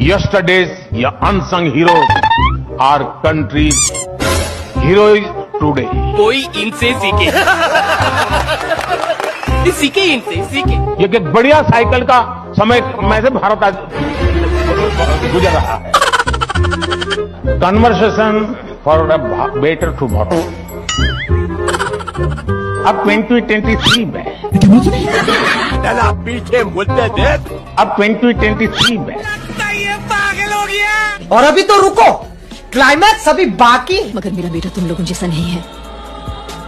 Yesterday's unsung heroes are country's heroes today. कोई इनसे सीखे सीखे इनसे सीखे। ये एक बढ़िया साइकिल का समय में से भारत आज गुजर रहा है। Conversation for a better tomorrow. अब 2023 में पीछे मुद्दे देख। अब 2023 में पागल हो गया। और अभी तो रुको, क्लाइमैक्स अभी बाकी। मगर मेरा बेटा तुम लोगों जैसा नहीं है,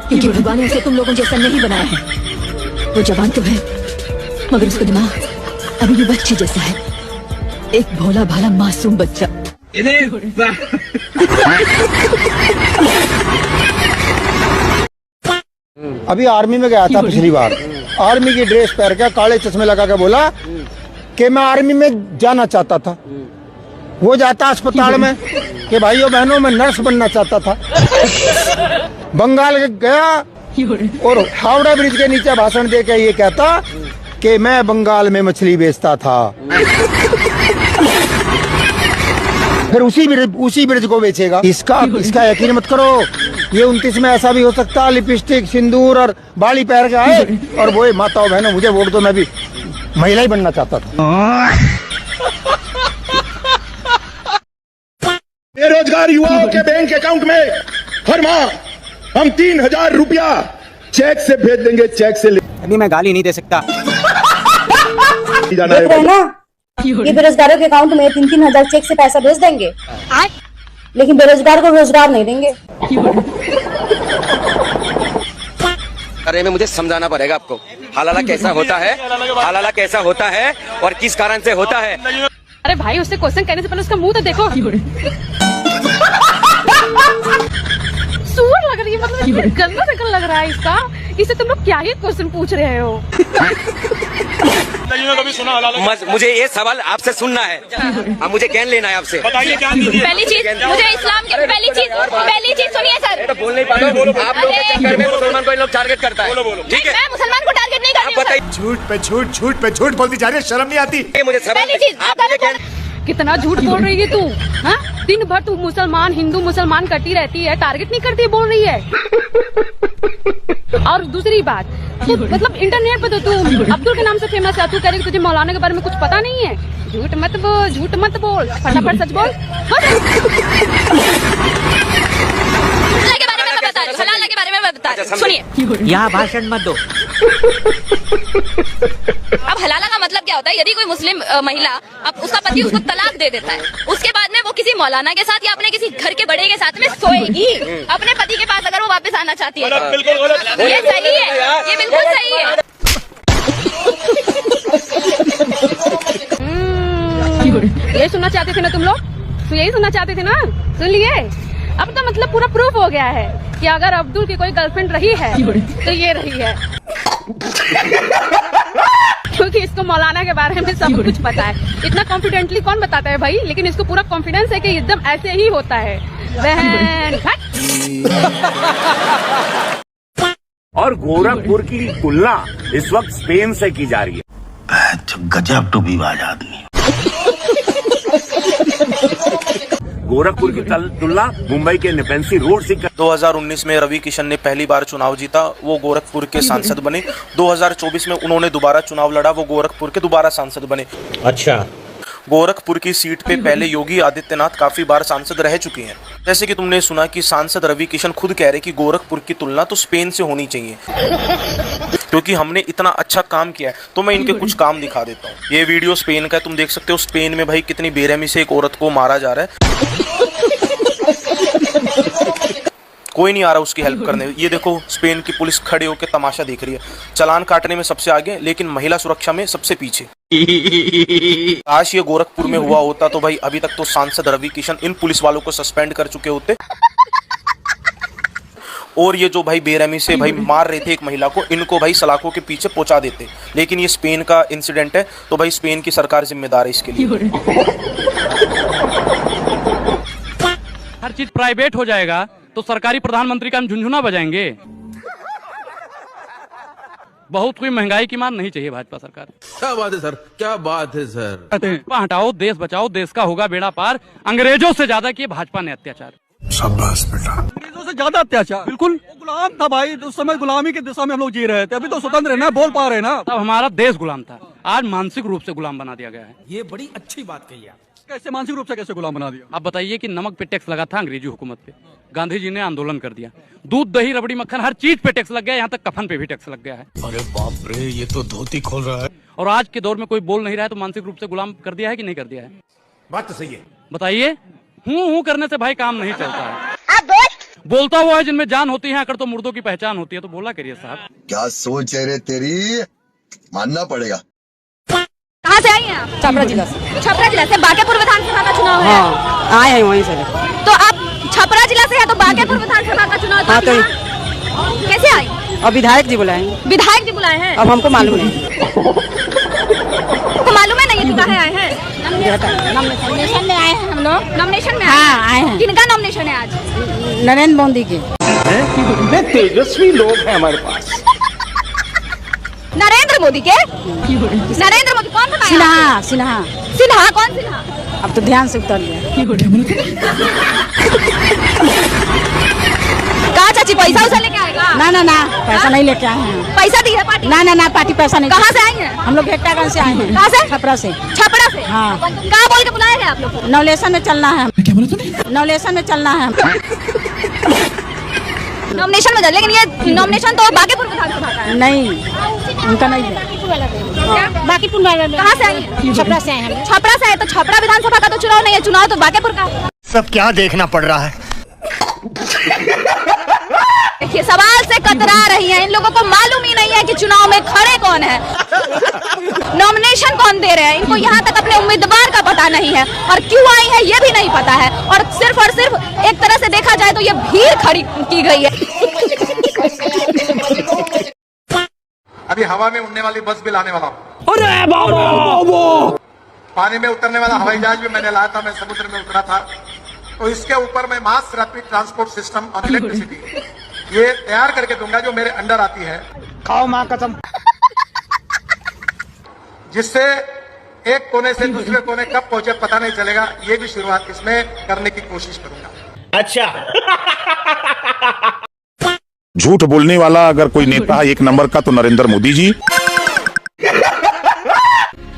क्योंकि भगवान ने उसे तुम लोगों जैसा नहीं बनाया है। वो जवान तो है, मगर उसका दिमाग अभी भी बच्चे जैसा है, एक भोला भाला मासूम बच्चा। अभी आर्मी में गया था पिछली बार, आर्मी की ड्रेस पहन के काले चश्मे लगा के बोला कि मैं आर्मी में जाना चाहता था। वो जाता अस्पताल में कि भाइयों बहनों मैं नर्स बनना चाहता था। बंगाल गया और हावड़ा ब्रिज के नीचे भाषण दे के ये कहता कि मैं बंगाल में मछली बेचता था। फिर उसी ब्रिज को बेचेगा। इसका यकीन मत करो, ये 29 में ऐसा भी हो सकता है लिपस्टिक सिंदूर और बाली पहन के आए और वो माताओं बहनों मुझे वोट दो, मैं भी महिला ही बनना चाहता था। बेरोजगार युवाओं के बैंक अकाउंट में हर माह हम 3000 रुपया चेक से भेज देंगे। चेक से अभी मैं गाली नहीं दे सकता। जाना है ना, ये बेरोजगारों के अकाउंट में 3-3 हजार चेक से पैसा भेज देंगे, लेकिन बेरोजगार को रोजगार नहीं देंगे। अरे में मुझे समझाना पड़ेगा आपको हलाला कैसा होता है, हलाला कैसा होता है और किस कारण से होता है। अरे भाई, उससे क्वेश्चन करने से पहले उसका मुंह तो देखो। सूअर लग रही है, मतलब इतना गंदा शक्ल लग रहा है इसका। इससे तुम लोग क्या ही क्वेश्चन पूछ रहे हो? कभी सुना मुझे ये सवाल आपसे सुनना है। अब मुझे ज्ञान लेना है आपसे। पहली चीज मुझे इस्लाम की पहली चीज सुनिए सर। तो बोल नहीं पाते आप लोग के चक्कर में मुसलमान को इन लोग टारगेट करता है। ठीक है, मैं मुसलमान को टारगेट नहीं कर रही हूं। झूठ पे झूठ बोलती जा रही है, शर्म नहीं आती? मुझे पहली चीज कितना झूठ बोल रही है तू? हाँ, दिन भर तू मुसलमान हिंदू मुसलमान करती रहती है, टारगेट नहीं करती, बोल रही है। और दूसरी बात, तू मतलब इंटरनेट पे तो तू अब्दुल के नाम से फेमस है, तू कह रही है तुझे मौलाना के बारे में कुछ पता नहीं है। झूठ मत बोल, फटाफट सच बोल। हलाला के बारे में मैं बता रही हूं, सुनिए। यहाँ भाषण मत दो। अब हलाला का मतलब क्या होता है? यदि कोई मुस्लिम महिला, अब उसका पति उसको तलाक दे देता है, उसके बाद में वो किसी मौलाना के साथ या अपने किसी घर के बड़े के साथ में सोएगी अपने पति के पास, अगर वो वापस आना चाहती है। ये सही है, ये बिल्कुल सही है। ये सुनना चाहते थे ना तुम लोग? तो यही सुनना चाहते थे ना? सुन लिए? अब तो मतलब पूरा प्रूफ हो गया है कि अगर अब्दुल की कोई गर्लफ्रेंड रही है तो ये रही है। क्योंकि इसको मौलाना के बारे में सब कुछ पता है। इतना कॉन्फिडेंटली कौन बताता है भाई? लेकिन इसको पूरा कॉन्फिडेंस है कि एकदम ऐसे ही होता है। और गोरखपुर की तुलना इस वक्त स्पेन से की जा रही है। गजब टूबीबाज आदमी। गोरखपुर की तुलना मुंबई के नेपेंसी रोड से। 2019 में रवि किशन ने पहली बार चुनाव जीता, वो गोरखपुर के सांसद बने। 2024 में उन्होंने दोबारा चुनाव लड़ा, वो गोरखपुर के दोबारा सांसद बने। अच्छा, गोरखपुर की सीट पे पहले योगी आदित्यनाथ काफी बार सांसद रह चुके हैं। जैसे कि तुमने सुना कि सांसद रवि किशन खुद कह रहे कि गोरखपुर की तुलना तो स्पेन से होनी चाहिए, क्योंकि हमने इतना अच्छा काम किया है। तो मैं इनके कुछ काम दिखा देता हूँ। ये वीडियो स्पेन का है, तुम देख सकते हो स्पेन में भाई कितनी बेरहमी से एक औरत को मारा जा रहा है। कोई नहीं आ रहा उसकी हेल्प करने। ये देखो स्पेन की पुलिस खड़े होकर तमाशा देख रही है। चालान काटने में सबसे आगे, लेकिन महिला सुरक्षा में सबसे पीछे। काश ये गोरखपुर में हुआ होता तो भाई अभी तक तो सांसद रवि किशन इन पुलिस वालों को सस्पेंड कर चुके होते। और ये जो भाई बेरहमी से भाई मार रहे थे एक महिला को, इनको भाई सलाखों के पीछे पहुंचा देते। लेकिन ये स्पेन का इंसिडेंट है, तो भाई स्पेन की सरकार जिम्मेदार है इसके लिए। हर चीज प्राइवेट हो जाएगा तो सरकारी प्रधानमंत्री का हम झुंझुना बजाएंगे। बहुत कोई महंगाई की मार नहीं चाहिए भाजपा सरकार। क्या बात है सर, क्या बात है सर। हटाओ, देश बचाओ, देश का होगा बेड़ा पार। अंग्रेजों से ज्यादा किए भाजपा ने अत्याचार। शाबाश बेटा। अंग्रेजों से ज्यादा अत्याचार। बिल्कुल गुलाम था भाई, उस समय गुलामी की दिशा में हम लोग जी रहे थे। अभी तो स्वतंत्र है ना, बोल पा रहे हैं ना। तब हमारा देश गुलाम था, आज मानसिक रूप से गुलाम बना दिया गया है। ये बड़ी अच्छी बात कही आप। कैसे मानसिक रूप से कैसे गुलाम बना दिया? आप बताइए कि नमक पे टैक्स लगा था अंग्रेजी हुकूमत पे, गांधी जी ने आंदोलन कर दिया। दूध, दही, रबड़ी, मक्खन, हर चीज पे टैक्स लग गया, यहाँ तक कफन पे भी टैक्स लग गया है। अरे बाप रे, ये तो धोती खोल रहा है। और आज के दौर में कोई बोल नहीं रहा है तो मानसिक रूप से गुलाम कर दिया है कि नहीं कर दिया है? बात तो सही है। बताइए, हूँ करने से भाई काम नहीं चलता है। बोलता हुआ है जिनमें जान होती है, अगर तो मुर्दों की पहचान होती है, तो बोला करिए साहब। क्या सोच है रे तेरी, मानना पड़ेगा। कहाँ से आई हैं आप? छपरा जिला से। छपरा जिला से। बांकेपुर विधानसभा का चुनाव है। आए हैं वहीं से। तो आप छपरा जिला से है तो बांकेपुर विधानसभा का चुनाव हाँ, तो कैसे आई? अब विधायक जी बुलाए। विधायक जी बुलाए हैं? अब हमको मालूम नहीं। आपको मालूम है नहीं? ये चुका है, आए हैं नॉमिनेशन में आए हैं हम लोग। नॉमिनेशन में आए हैं। किनका नॉमिनेशन है आज? नरेंद्र मोदी के। तेजस्वी लोग हैं हमारे पास। नरेंद्र मोदी के? नरेंद्र मोदी कौन बनाया? सिन्हा। सिन्हा। सिन्हा कौन सिन्हा? अब तो ध्यान से उतर लिया। कहा चाची पैसा उसा लेके आएगा? ना पैसा नहीं लेके आए हैं। पैसा दी है पार्टी? ना पार्टी पैसा नहीं। कहाँ से आई हैं? हम लोग भेक्टागंज से आए हैं। कहाँ से? छपरा से। छपरा से? हाँ। कहाँ बोल के बुलाया है आप लोग? नवलेशन में चलना है। क्या बोला तूने? नवलेशन में चलना है। नॉमिनेशन में, लेकिन ये नॉमिनेशन तो बांकेपुर विधानसभा का है। नहीं, उनका नहीं है। बांकेपुर वाला। कहाँ से आई हैं? छपरा से आए हैं। छपरा से आए तो छपरा विधानसभा का तो चुनाव नहीं है, चुनाव तो बांकेपुर का है। सब क्या देखना पड़ रहा है। देखिए, सवाल से कतरा रही हैं। इन लोगों को मालूम ही नहीं है कि चुनाव में खड़े कौन है, नॉमिनेशन कौन दे रहे हैं। इनको यहाँ तक अपने उम्मीदवार का पता नहीं है और क्यों आई है ये भी नहीं पता है। और सिर्फ एक तरह से देखा जाए तो ये भीड़ खड़ी की गई है। अभी हवा में उड़ने वाली बस भी लाने वाला हूँ। अरे बाबा, पानी में उतरने वाला हवाई जहाज भी मैंने लाया था। मैं समुद्र में उतरा था, तो इसके ऊपर मैं mass rapid transport system on electricity ये तैयार करके दूंगा, जो मेरे अंडर आती है। खाओ माँ कसम। जिससे एक कोने से दूसरे कोने कब पहुंचे पता नहीं चलेगा। ये भी शुरुआत इसमें करने की कोशिश करूंगा। अच्छा। झूठ बोलने वाला अगर कोई नेता है एक नंबर का तो नरेंद्र मोदी जी,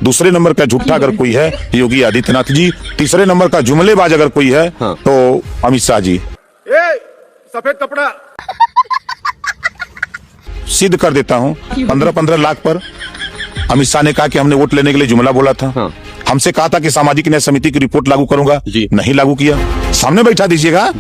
दूसरे नंबर का झूठा अगर कोई है योगी आदित्यनाथ जी, तीसरे नंबर का जुमलेबाज अगर कोई है तो अमित शाह जी। सफेद कपड़ा सिद्ध कर देता हूँ 15-15 लाख पर अमित शाह ने कहा कि हमने वोट लेने के लिए जुमला बोला था। हमसे कहा था कि सामाजिक न्याय समिति की रिपोर्ट लागू करूंगा, नहीं लागू किया। सामने बैठा दीजिएगा,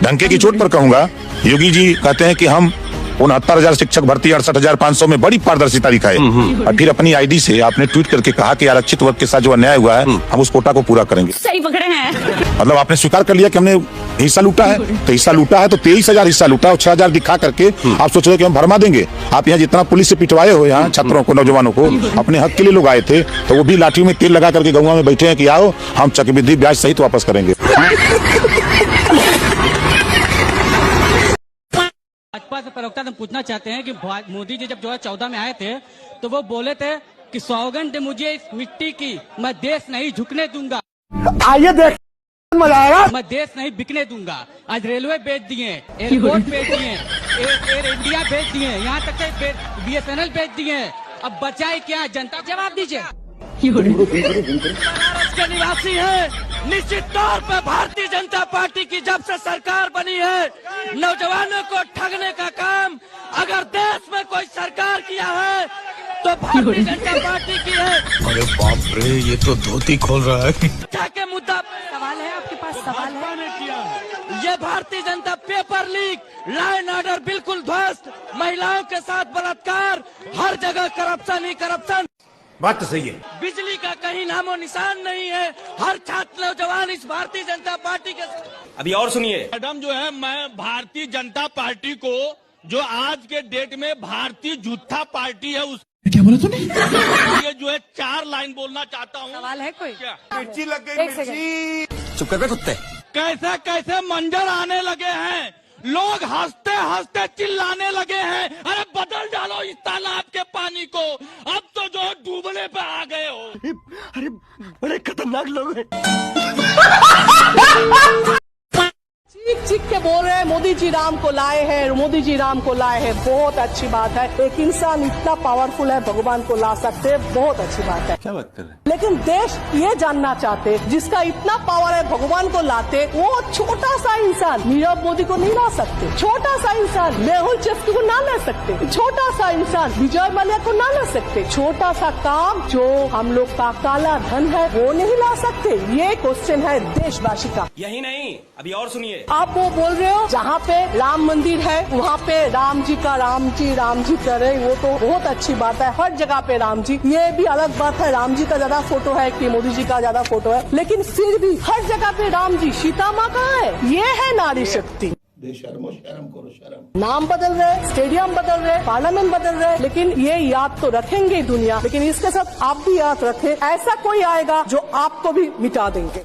डंके की चोट पर कहूंगा। योगी जी कहते हैं कि हम 69,000 शिक्षक भर्ती 68,500 में बड़ी पारदर्शिता दिखाए, और फिर अपनी आईडी से आपने ट्वीट करके कहा कि आरक्षित वर्ग के साथ जो अन्याय हुआ है हम उस कोटा को पूरा करेंगे। सही पकड़े हैं। मतलब आपने स्वीकार कर लिया कि हमने हिस्सा लूटा है, तो हिस्सा लूटा है तो 23,000 हिस्सा लूटा है और 6,000 दिखा करके आप सोच रहे कि हम भरमा देंगे। आप यहाँ जितना पुलिस से पिटवाए हो यहाँ छात्रों को, नौजवानों को, अपने हक के लिए लोग आए थे तो वो भी लाठी में तेल लगा करके गौवा में बैठे हैं कि आओ हम चक्रवृद्धि ब्याज सहित वापस करेंगे। भाजपा से प्रवक्ता हम पूछना चाहते हैं कि मोदी जी जब 2014 में आए थे तो वो बोले थे कि सौगंध मुझे इस मिट्टी की, मैं देश नहीं झुकने दूंगा। आइए देख मजा आएगा। मैं देश नहीं बिकने दूंगा। आज रेलवे बेच दिए, एयरपोर्ट बेच दिए, एयर इंडिया बेच दिए, यहाँ तक के BSNL बेच दिए। अब बचाए क्या जनता? जवाब दीजिए। बनारस के निवासी है, निश्चित तौर पर भारतीय जनता पार्टी की जब से सरकार बनी है नौजवानों को ठगने का काम अगर देश में कोई सरकार किया है तो भारतीय जनता पार्टी की है। अरे बाप रे, ये तो धोती खोल रहा है। के मुद्दा सवाल है आपके पास? सवाल ने किया है। ये Bharatiya Janata paper leak, law and order बिल्कुल ध्वस्त, महिलाओं के साथ बलात्कार, हर जगह करप्शन ही करप्शन। बात तो सही है। बिजली का कहीं नामो निशान नहीं है। हर छात्र नौजवान इस भारतीय जनता पार्टी के। अभी और सुनिए मैडम, जो है मैं भारतीय जनता पार्टी को जो आज के डेट में भारतीय झूठा पार्टी है उस क्या बोला तूने? ये जो है 4 लाइन बोलना चाहता हूँ। सवाल है कोई? क्या मिर्ची लग गई? मिर्ची चुप कर बे कुत्ते। कैसे कैसे मंजर आने लगे हैं, लोग हंसते हंसते चिल्लाने लगे हैं। अरे बदल डालो इस तालाब के पानी को, अब तो जो है डूबने पे आ गए हो। अरे बड़े खतरनाक लोग हैं। चीख चीख के बोल रहे हैं मोदी जी राम को लाए हैं, मोदी जी राम को लाए हैं। बहुत अच्छी बात है, एक इंसान इतना पावरफुल है, भगवान को ला सकते हैं, बहुत अच्छी बात है। क्या बात कर रहे हैं? लेकिन देश ये जानना चाहते, जिसका इतना पावर है भगवान को लाते, वो छोटा सा इंसान नीरव मोदी को नहीं ला सकते, छोटा सा इंसान मेहुल चोकसी को ना ला सकते, छोटा सा इंसान विजय माल्या को ना ला सकते, छोटा सा काम जो हम लोग का काला धन है वो नहीं ला सकते। ये क्वेश्चन है देशवासी का। यही नहीं, अभी और सुनिए। आप वो बोल रहे हो जहाँ पे राम मंदिर है वहाँ पे राम जी कर रहे, वो तो बहुत अच्छी बात है, हर जगह पे राम जी, ये भी अलग बात है राम जी का ज्यादा फोटो है कि मोदी जी का ज्यादा फोटो है, लेकिन फिर भी हर जगह पे राम जी, सीता माँ कहाँ है? ये है नारी शक्ति। शर्म करो शर्म। नाम बदल रहे, स्टेडियम बदल रहे, पार्लियामेंट बदल रहे, लेकिन ये याद तो रखेंगे दुनिया, लेकिन इसके साथ आप भी याद रखें, ऐसा कोई आएगा जो आपको भी मिटा देंगे।